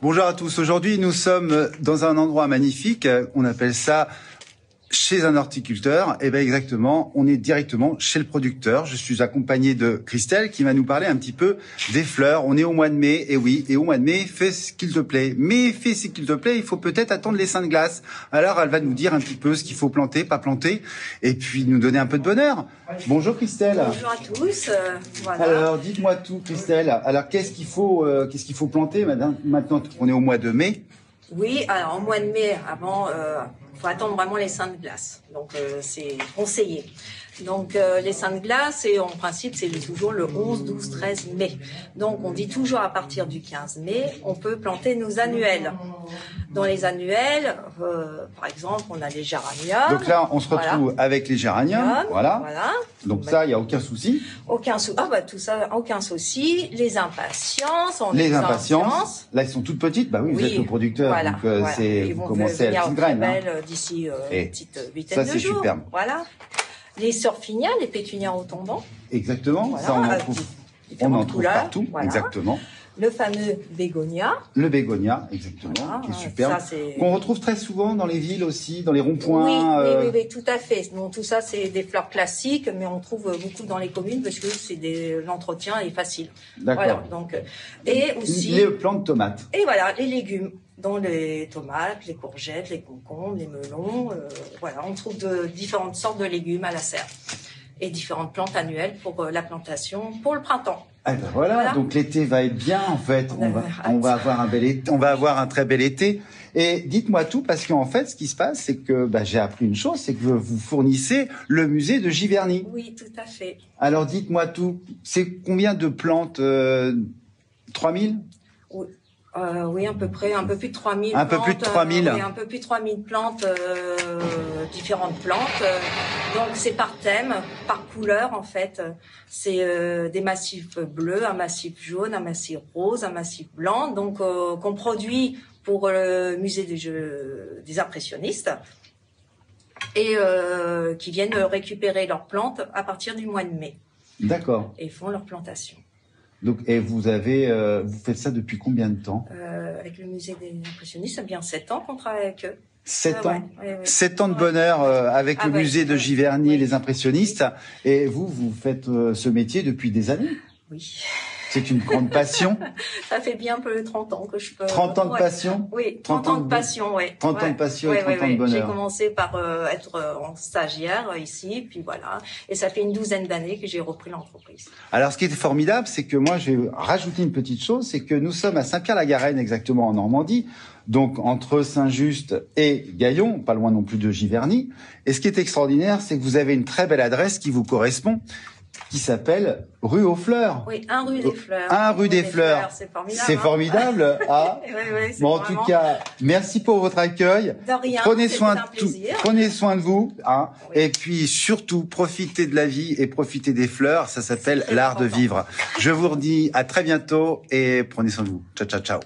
Bonjour à tous. Aujourd'hui, nous sommes dans un endroit magnifique. On appelle ça chez un horticulteur. Et bien exactement, on est directement chez le producteur. Je suis accompagné de Christelle qui va nous parler un petit peu des fleurs. On est au mois de mai, et oui, et au mois de mai, fais ce qu'il te plaît. Mais fais ce qu'il te plaît, il faut peut-être attendre les seins de glace. Alors, elle va nous dire un petit peu ce qu'il faut planter, pas planter, et puis nous donner un peu de bonheur. Bonjour Christelle. Bonjour à tous. Voilà. Alors, dites-moi tout Christelle. Alors, qu'est-ce qu'il faut planter maintenant qu'on est au mois de mai? Oui, alors au mois de mai, avant, faut attendre vraiment les seins de glace. Donc c'est conseillé. Donc les seins de glace, et en principe, c'est toujours le 11, 12, 13 mai. Donc on dit toujours à partir du 15 mai, on peut planter nos annuels. Dans les annuels, par exemple, on a les géraniums. Donc là, on se retrouve avec les géraniums. Voilà. Donc ça, il n'y a aucun souci. Aucun souci. Ah bah tout ça, aucun souci. Les impatiences. Les impatiences. Là, ils sont toutes petites. Bah oui, vous êtes le producteur. Voilà, donc voilà. vous commencez à la petite graine. D'ici une petite vingtaine de jours. Ça, c'est superbe. Voilà. Les surfinias, les pétunias rotondants. Exactement. Voilà, ça, on en trouve partout. Voilà. Exactement. Le fameux bégonia. Le bégonia, exactement, voilà, qui est superbe. Qu'on retrouve très souvent dans les villes aussi, dans les ronds-points. Oui, tout à fait. Donc, tout ça, c'est des fleurs classiques, mais on trouve beaucoup dans les communes parce que l'entretien est facile. D'accord. Voilà, donc, et aussi. Les plantes tomates. Et voilà, les légumes. Dont les tomates, les courgettes, les concombres, les melons. Voilà, on trouve différentes sortes de légumes à la serre. Et différentes plantes annuelles pour la plantation pour le printemps. Ah ben voilà. Donc l'été va être bien en fait. On va avoir un bel été, on va avoir un très bel été. Et dites-moi tout parce qu'en fait, ce qui se passe, c'est que j'ai appris une chose, c'est que vous fournissez le musée de Giverny. Oui, tout à fait. Alors dites-moi tout. C'est combien de plantes 3000? Oui. Oui, à peu près, un peu plus de 3000 plantes. Un peu plus de 3000. Oui, un peu plus de 3000 plantes, différentes plantes. Donc, c'est par thème, par couleur, en fait. C'est des massifs bleus, un massif jaune, un massif rose, un massif blanc. Donc, qu'on produit pour le musée des impressionnistes. Et qui viennent récupérer leurs plantes à partir du mois de mai. D'accord. Et font leur plantation. Donc, et vous faites ça depuis combien de temps? Avec le musée des impressionnistes, ça fait bien 7 ans qu'on travaille avec eux. 7 ans. Ouais. 7 ans de bonheur avec le musée de Giverny et les impressionnistes. Et vous faites ce métier depuis des années? Oui. C'est une grande passion. Ça fait bien un peu 30 ans que je peux... 30 ans de passion? Oui, 30 ans de passion, oui. 30 ans de passion et 30 ans de bonheur. J'ai commencé par être en stagiaire ici, puis voilà. Et ça fait une douzaine d'années que j'ai repris l'entreprise. Alors, ce qui est formidable, c'est que moi, je vais rajouter une petite chose, c'est que nous sommes à Saint-Pierre-la-Garenne, exactement en Normandie, donc entre Saint-Just et Gaillon, pas loin non plus de Giverny. Et ce qui est extraordinaire, c'est que vous avez une très belle adresse qui vous correspond, qui s'appelle rue aux Fleurs. Oui, 1 rue des Fleurs. 1 rue des Fleurs. C'est formidable. C'est formidable. Ah. Oui, bon, en tout cas, merci pour votre accueil. De rien. Prenez soin de vous. Hein. Oui. Et puis surtout, profitez de la vie et profitez des fleurs. Ça s'appelle l'art de vivre. Je vous redis à très bientôt et prenez soin de vous. Ciao, ciao, ciao.